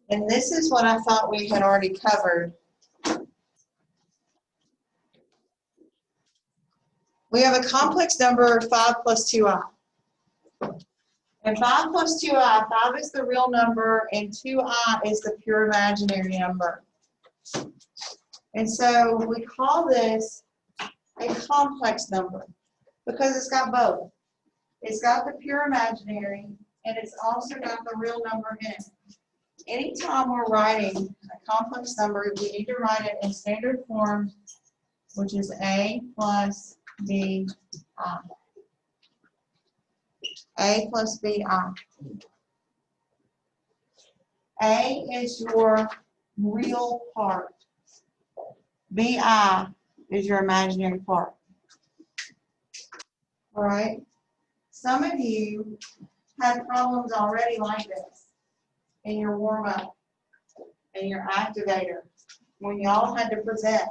And this is what I thought we had already covered. We have a complex number 5 plus 2i. And 5 plus 2i, 5 is the real number and 2i is the pure imaginary number. And so we call this a complex number because it's got both. It's got the pure imaginary and it's also got the real number in it. Anytime we're writing a complex number, we need to write it in standard form, which is a plus bi. A plus bi. A is your real part. Bi is your imaginary part. All right? Some of you had problems already like this in your warm-up and your activator when y'all had to present.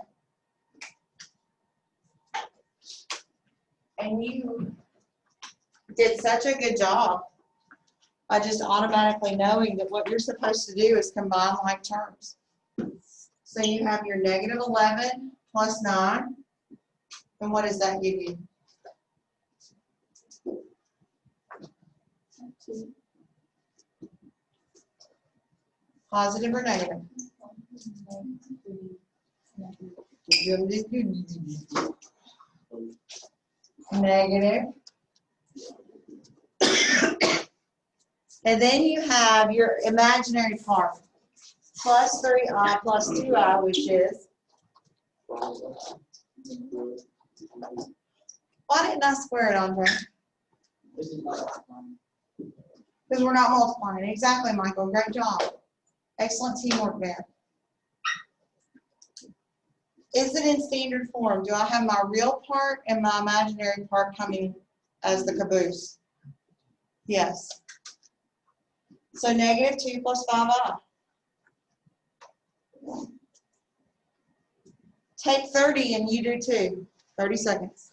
And you did such a good job by just automatically knowing that what you're supposed to do is combine like terms. So you have your negative 11 plus 9. And what does that give you? Positive or negative? Negative. And then you have your imaginary part. Plus 3i plus 2i, which is? Why didn't I square it, Andre? Because we're not multiplying. Exactly, Michael. Great job. Excellent teamwork there. Is it in standard form? Do I have my real part and my imaginary part coming as the caboose? Yes. So negative 2 plus 5i. Take 30 and you do too. 30 seconds.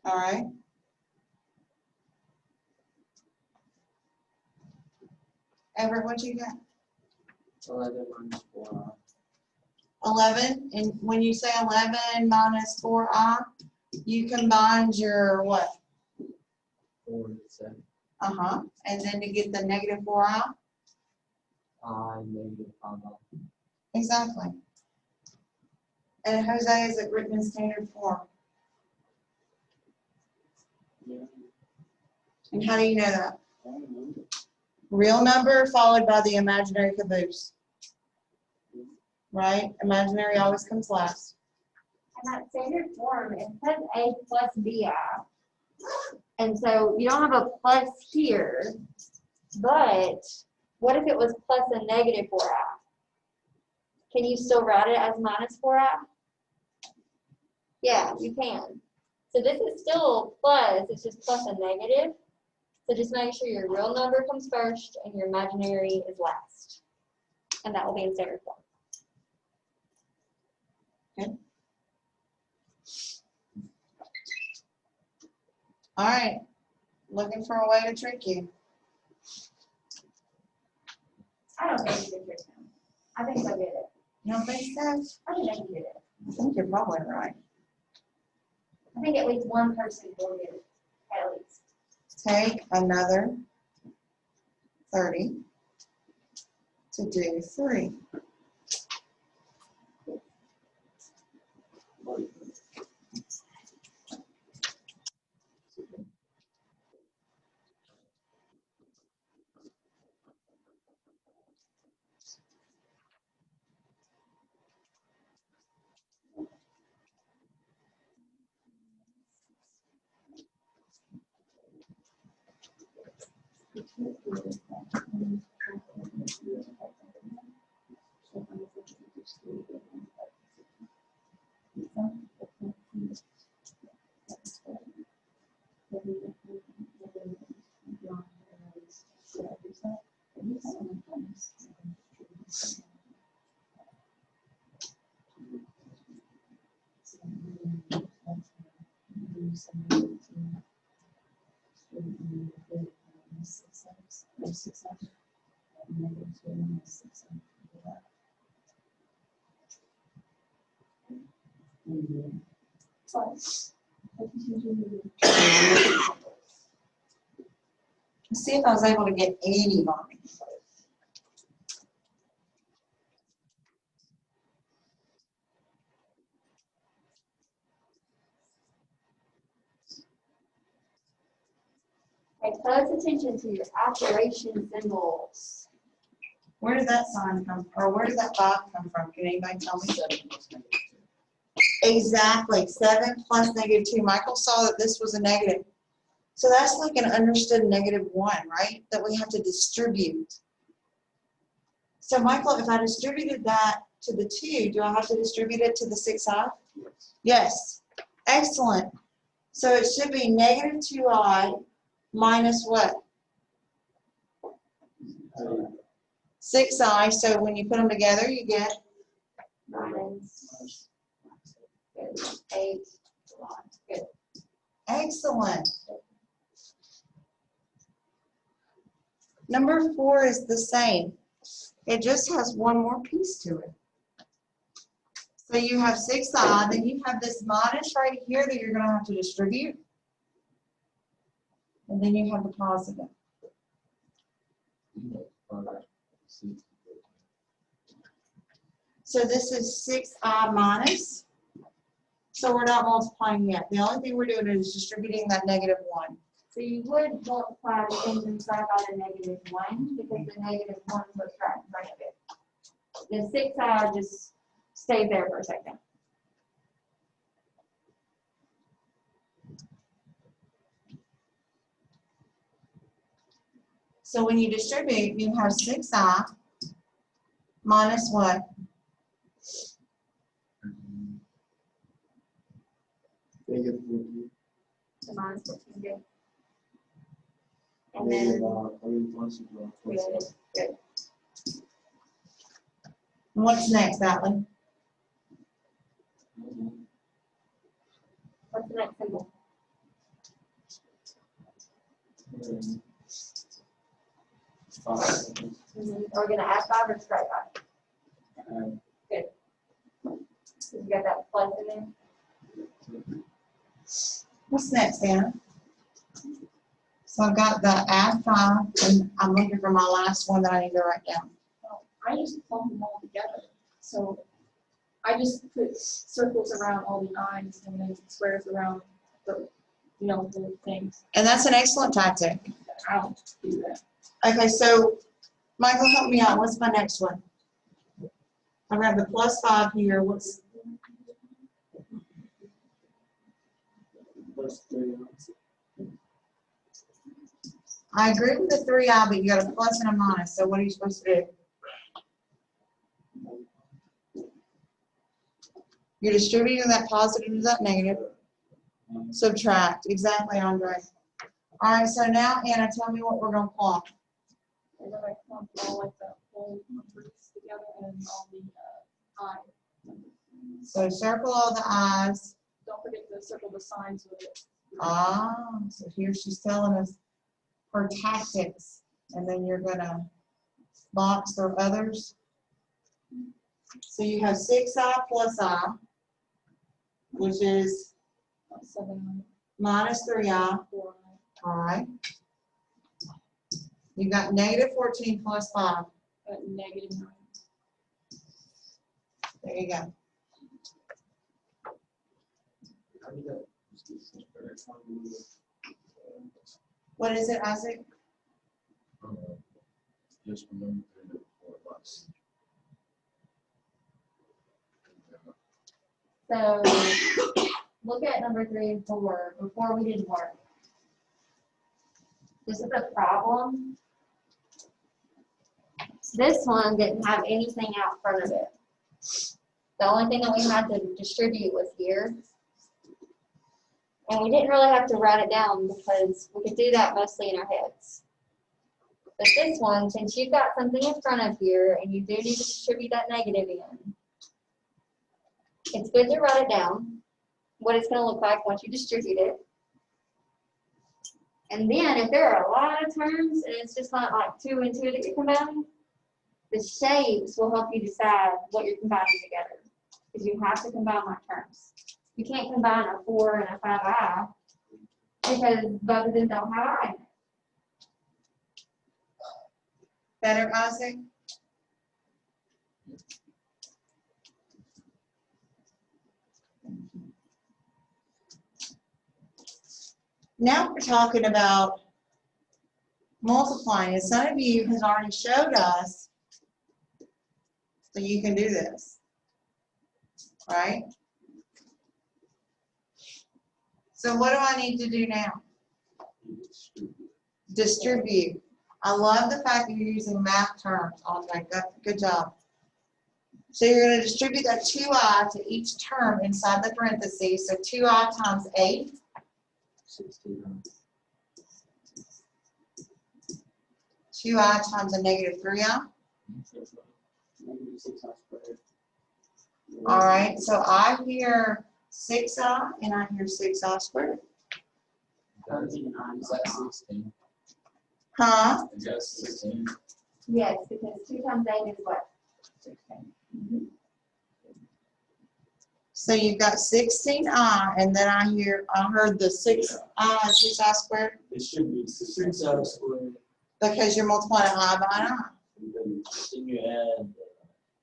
All right. Everett, what you got? 11 minus 4i. 11, and when you say 11 minus 4i, you combined your what? 4 and 7. And then to get the negative 4i? I negative 5i. Exactly. And Jose, is it written in standard form? Yeah. And how do you know that? Real number followed by the imaginary caboose. Right? Imaginary always comes last. And that standard form, it says A plus BI. And so you don't have a plus here, but what if it was plus a negative 4i? Can you still write it as minus 4i? Yeah, you can. So this is still plus, it's just plus a negative. So just make sure your real number comes first and your imaginary is last. And that will be in standard form. Good. All right. Looking for a way to trick you. I don't think you can trick him. I think I did it. You don't think so? I think I did it. I think you're probably right. I think at least one person will get it, at least. Take another 30 to do 3. Let's see if I was able to get 80 on it. Pay close attention to your operation symbols. Where does that sign come, or where does that 5 come from? Can anybody tell me? 7 plus -2. Exactly, 7 plus -2. Michael saw that this was a negative. So that's like an understood -1, right? That we have to distribute. So Michael, if I distributed that to the 2, do I have to distribute it to the 6i? Yes. Yes. Excellent. So it should be -2i minus what? 6i. So when you put them together, you get Minus. Good. 8. Good. excellent. Number 4 is the same. It just has one more piece to it. So you have 6i, then you have this minus right here that you're going to have to distribute. And then you have the positive. So this is 6i minus. So we're not multiplying yet. The only thing we're doing is distributing that -1. So you would multiply the things inside by the -1 because the -1 was right in front of it. The 6i just stayed there for a second. So when you distribute, you have 6i minus what? -14. So minus 14, good. And then, good, good. And what's next, Atlee? What's the next symbol? Are we gonna add 5 or strike 5? So you got that plus in there? What's next, Anna? So I've got the add 5, and I'm looking for my last one that I need to write down. I just clump them all together. So I just put circles around all the lines and then squares around the, the things. And that's an excellent tactic. I don't do that. Okay, so Michael, help me out. What's my next one? I've got the +5 here. What's I agree with the 3i, but you got a plus and a minus. So what are you supposed to do? You're distributing that positive to that negative. Subtract. Exactly, Andre. All right, so now, Anna, tell me what we're going to plot. And then I clump all like the whole numbers together and all the I. So circle all the i's. Don't forget to circle the signs with it. So here she's telling us her tactics. And then you're going to box the others. So you have 6i plus I, which is 7, minus 3i. 4, All right. You got -14 plus 5. -9. There you go. What is it, Isaac? Just remember the 4 bucks. So look at number 3 and 4 before we did work. The This is a problem. This one didn't have anything out front of it. The only thing that we had to distribute was here. And we didn't really have to write it down because we could do that mostly in our heads. But this one, since you've got something in front of here and you do need to distribute that negative in, it's good to write it down, what it's going to look like once you distribute it. And then if there are a lot of terms and it's just not like 2 and 2 that you're combining, the shapes will help you decide what you're combining together. Because you have to combine like terms. You can't combine a 4 and a 5i because both of them don't have I in it. Better, Isaac? Now we're talking about multiplying, and some of you has already showed us that you can do this, right? So what do I need to do now? Distribute. I love the fact that you're using math terms on that. Good job. So you're going to distribute that 2i to each term inside the parentheses. So 2i times 8. 16. 2i times a negative 3i. Negative 6i squared. All right, so I hear 6i and I hear 6i squared. Is that 16? Huh? Is that 16? Yes, because 2 times 8 is what? 16. So you've got 16i, and then I heard the 6i, 6i squared, It should be 6i squared. because you're multiplying I by an I. And then, Then you add,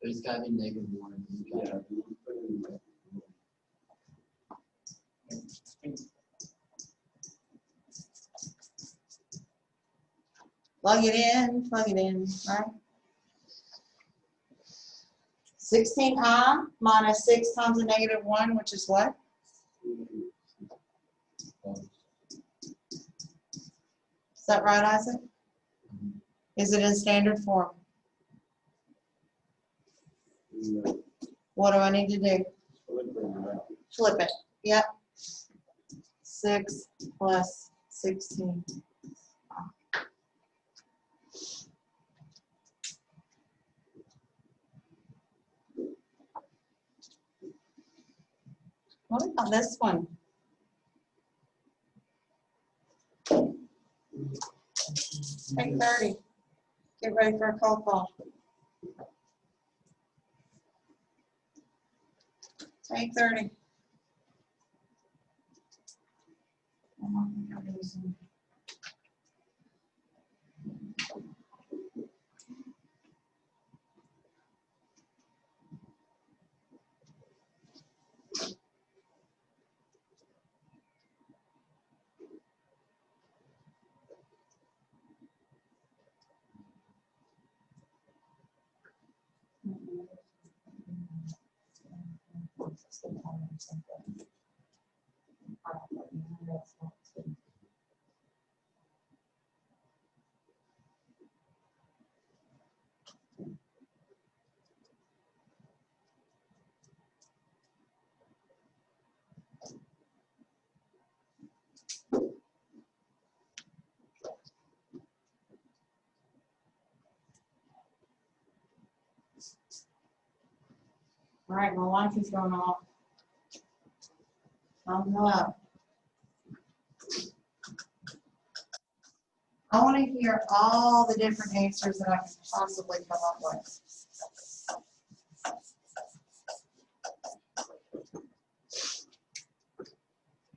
But it's gotta be -1. yeah, you put it in there. Plug it in, right? 16i minus 6 times a negative 1, which is what? Is that right, Isaac? Is it in standard form? No, What do I need to do? flip it around. Flip it. Yep. 6 plus 16. What about this one? Take 30. Get ready for a cold call. Take 30. All right, my wife is going off. I'll go up. I want to hear all the different answers that I can possibly come up with.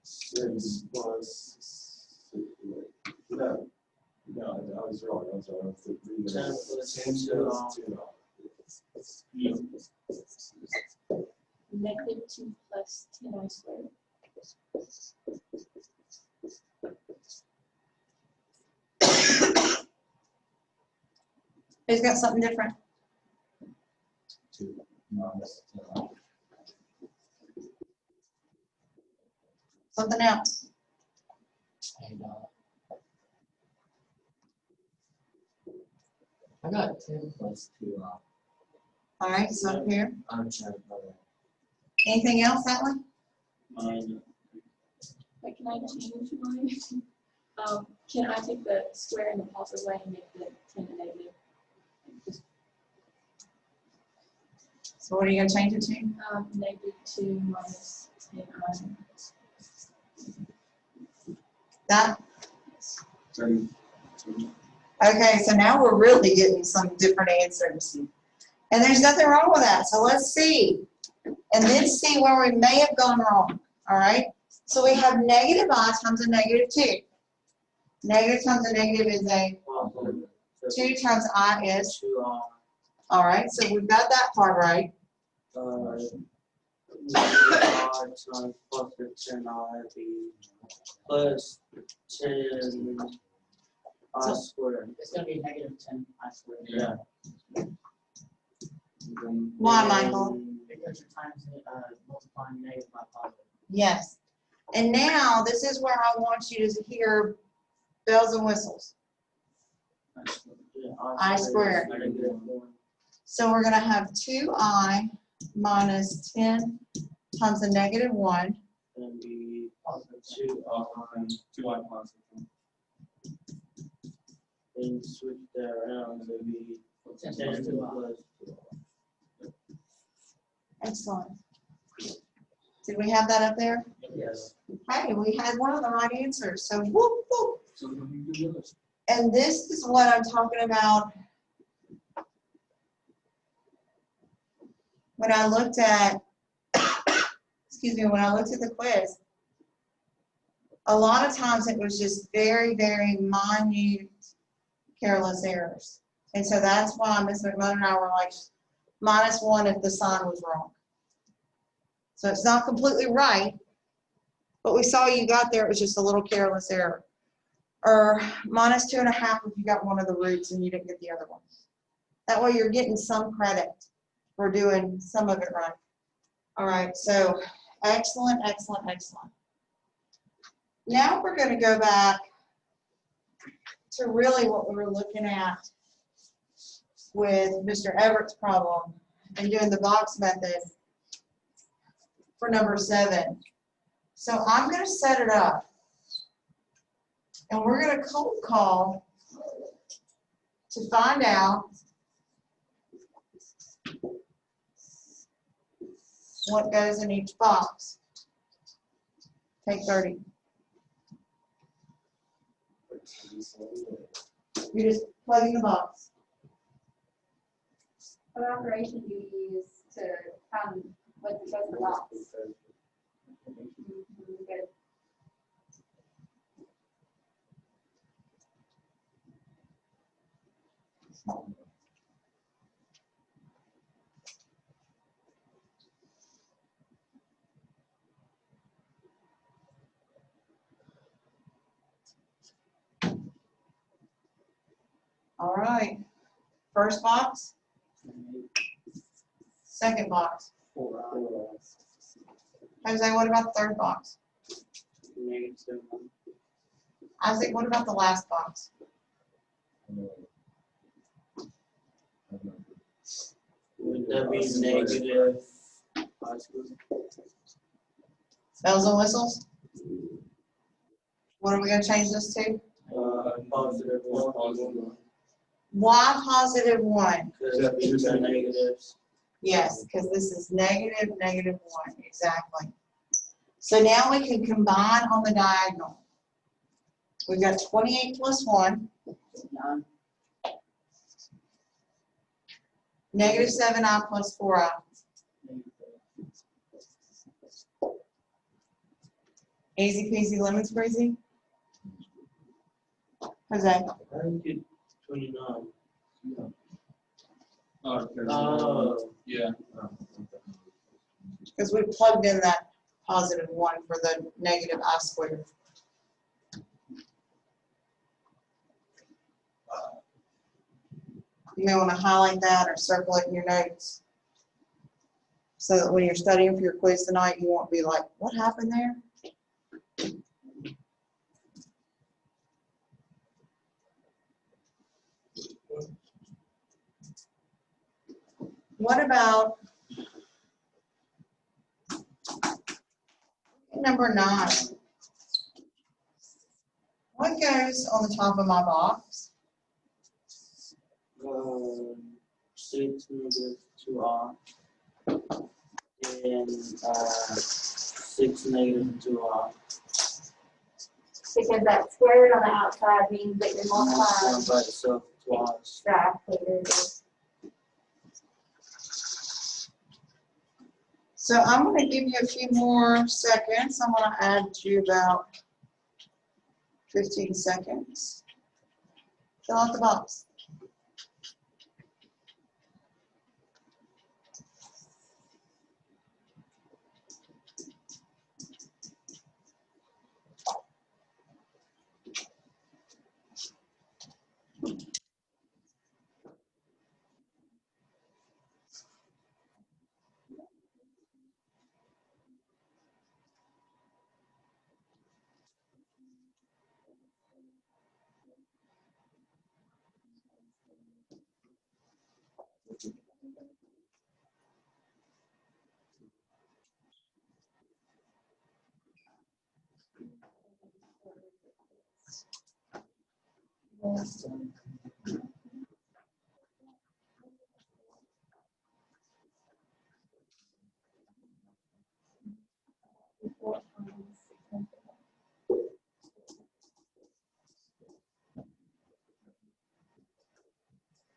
Six plus 68. No, I was wrong. I was wrong. It's the 3 10 minutes. plus 10 2. plus 2. -2 plus 10i squared. Who's got something different? 2 minus 10. Something else? And, I got 10 plus 2 off. All right, so up here. I'm trying to follow. Anything else, Alan? Mine, Like, can I change mine? Can I take the square and the positive away and make the 10 a negative? Just, So what are you gonna change it to? -2 minus 10i. That, Turn. okay, so now we're really getting some different answers. And there's nothing wrong with that, so let's see. And then see where we may have gone wrong, all right? So we have negative I times a negative 2. Negative times a negative is a 2 times I is, 2 off. all right, so we've got that part right. I times plus 10I be plus 10 I squared. It's gonna be negative 10 I squared. Yeah. Why, Michael? Because you're times, multiplying negative by positive. Yes. And now, this is where I want you to hear bells and whistles. Yeah, I squared. -1. So we're gonna have 2I minus 10 times a negative 1. And be Positive 2 2i positive. and switch that around, so it'd be 10 10 plus 2 off. plus 2. Excellent. Did we have that up there? Yes. Hey, we had one of the right answers, so whoop, whoop. So what do you do with this? And this is what I'm talking about. When I looked at, excuse me, when I looked at the quiz, a lot of times it was just very, very minute, careless errors. And so that's why Ms. McMillan and I were like, -1 if the sign was wrong. So it's not completely right, but we saw you got there, it was just a little careless error. Or -2.5 if you got one of the roots and you didn't get the other one. That way you're getting some credit for doing some of it right. All right, so excellent, excellent, excellent. Now we're going to go back to really what we were looking at with Mr. Everett's problem and doing the box method for number 7. So I'm going to set it up. And we're going to cold call to find out what goes in each box. Take 30. You're just plugging the box. What operation do you use to find what goes in the box? Good. All right. First box, second box. 4 Jose, what about the third box? -1. Isaac, what about the last box? Would that be negative I squared? Bells and whistles? What are we going to change this to? Positive 1. Why +1? Because these are negatives. Yes, because this is negative, -1, exactly. So now we can combine on the diagonal. We've got 28 plus 1, -7i plus 4i. Easy peasy lemon squeezy. Jose, I didn't get 29. Oh, Yeah. because we plugged in that +1 for the negative I squared. You may want to highlight that or circle it in your notes, so that when you're studying for your quiz tonight, you won't be like, what happened there? What about number 9? What goes on the top of my box? 6 negative 2r. And 6 negative 2r. Because that squared on the outside means that you're multiplying. One by itself twice. Exactly. There it is. So I'm going to give you a few more seconds. I'm going to add you about 15 seconds. Fill out the box.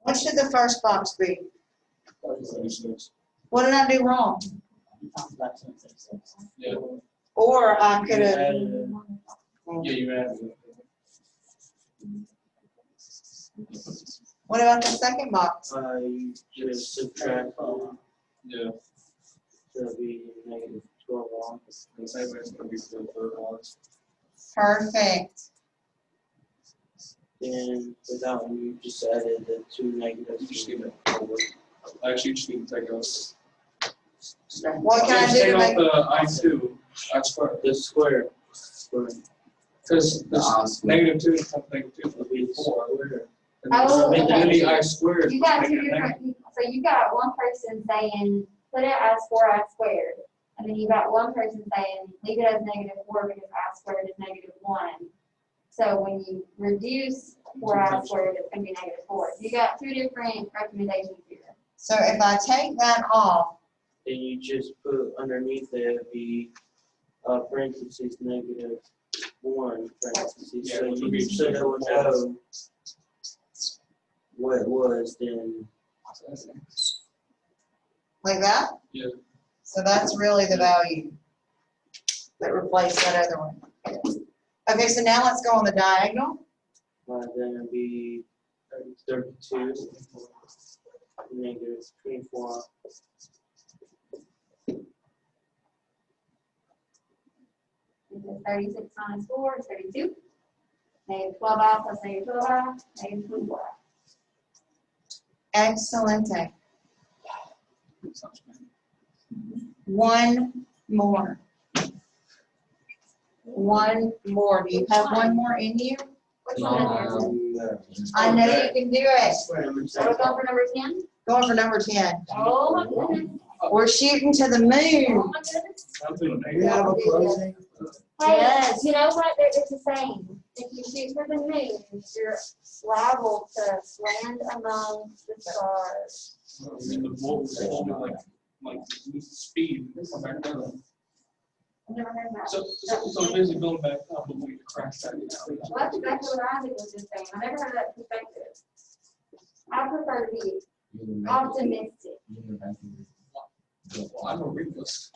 What should the first box be? 36. What did I do wrong? Yeah. Or I could You have. added Yeah, you added it. What about the second box? you just subtract Yeah. so it'll be negative 12r. The same way it's gonna be for the third one. Perfect. And for that one, you just added the 2 You negatives. just need to forward. Actually, you just need to take out. What can I do Take to out make? the I2, I squared. The square. Because this -2 times -2 would be 4. And Oh, then the okay. I squared. You got two make it negative. different, so you got one person saying, put it as 4i squared. And then you got one person saying, leave it as -4 because I squared is -1. So when you reduce 4i squared, it's gonna be -4. So you got two different recommendations here. So if I take that off, Then you just put underneath it the parentheses -1 parentheses. Yeah, So which would be you so it would know what it was, then like that? Yeah. So that's really the value that replaced that other one. Okay, so now let's go on the diagonal. then it'd be 32 negative 24. Because 36 minus 4 is 32. -12i plus -12i, -24i. Excelente. One more. One more. Do you have one more in you? Which one is it? I know you can do it. So we're going for number 10? Going for number 10. Oh my goodness. We're shooting to the Oh moon. my goodness. We have a closing. Hey, Yes. you know what? It's the same. If you shoot for the moon, you're liable to land among the stars. The bolt was holding like speed. Come back down. I've never heard that. So basically going back up, but we crashed back down. Well, that's exactly what Isaac was just saying. I never heard that perspective. I prefer to be optimistic. Well, I'm a realist.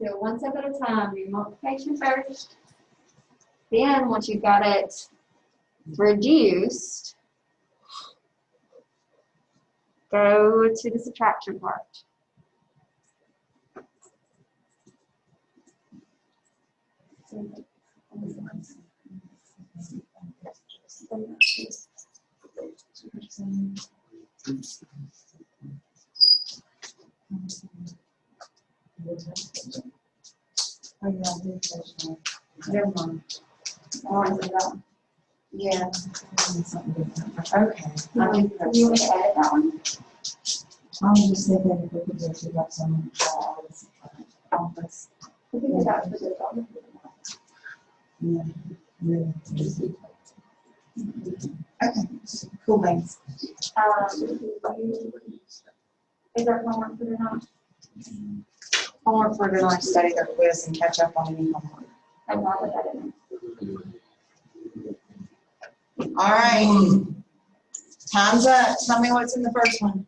So one step at a time, do multiplication first. Then, once you've got it reduced, go to the subtraction part. Oh, yeah, I did finish mine. Never mind. Oh, I did that. Yeah. Something different. Okay. I did One. You want to edit that one? I was just thinking if we could just pick up some office. I think that's for the dog. Yeah. Okay, cool beans. Is there homework for tonight? Homework for tonight, study their quiz and catch up on any homework. I'm not with that in. All right. Time's up. Tell me what's in the first one.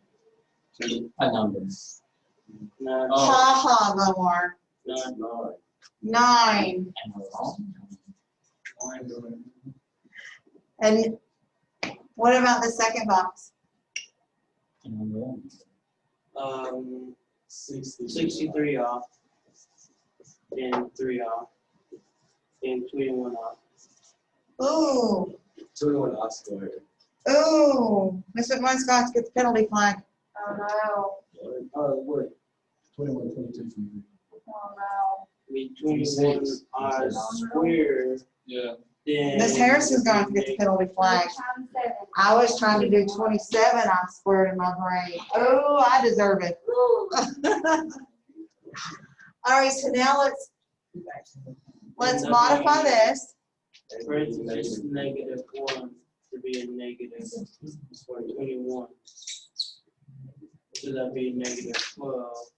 A number. No, Oh. Ha ha, Lamar. no, 9. And a wrong. And what about the second box? And a wrong. 63 off. And 3 off. And 21 off. Ooh, 21 Oscar. ooh. Miss McMahon's got to get the penalty flag. Oh, no. What? 21, 22 for you. Oh, no. Be 21 square. Yeah. Then. Miss Harrison's going to get the penalty flag. Times 7. I was trying to do 27. I squared in my brain. Oh, I deserve it. All right, so now let's modify this. Parentheses -1 to be a negative for 21. So that'd be -12.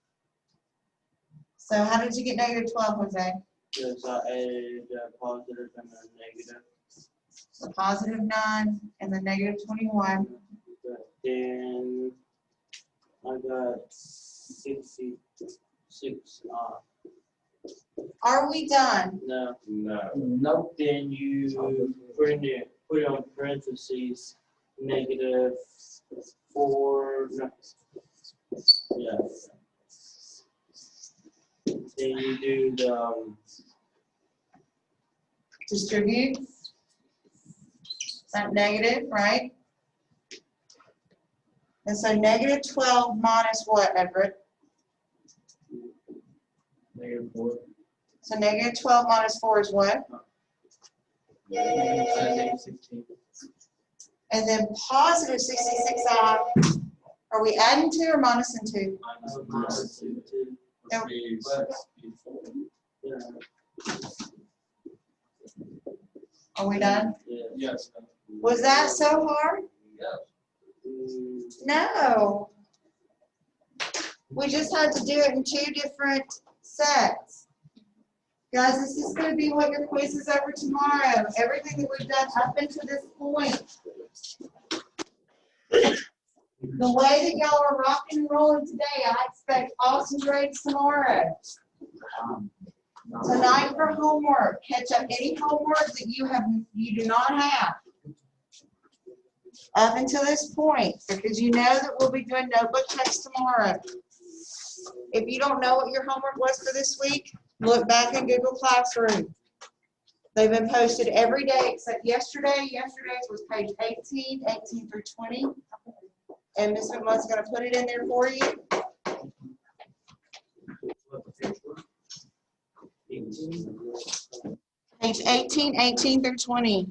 So how did you get -12, Jose? Because I added a positive and a negative. So +9 and the -21. Then I got 66 off. Are we done? No, No. Nope. then you put it on parentheses, -4, no. Yeah. Then you do the, Distribute. That negative, right? And so -12 minus what, Everett? -4. So -12 minus 4 is what? -16. And then +66 off. Are we adding 2 or minusing 2? -2. Must be 64. Yeah. Are we done? Yeah. Yes. Was that so hard? Yes. No. We just had to do it in 2 different sets. Guys, this is going to be what your quiz is over tomorrow. Everything that we've done up until this point. The way that y'all are rocking and rolling today, I expect awesome grades tomorrow. Tonight for homework, catch up any homework that you do not have up until this point, because you know that we'll be doing notebook checks tomorrow. If you don't know what your homework was for this week, look back in Google Classroom. They've been posted every day except yesterday. Yesterday's was page 18 through 20. And Ms. McMunn's going to put it in there for you. Page 18 through 20.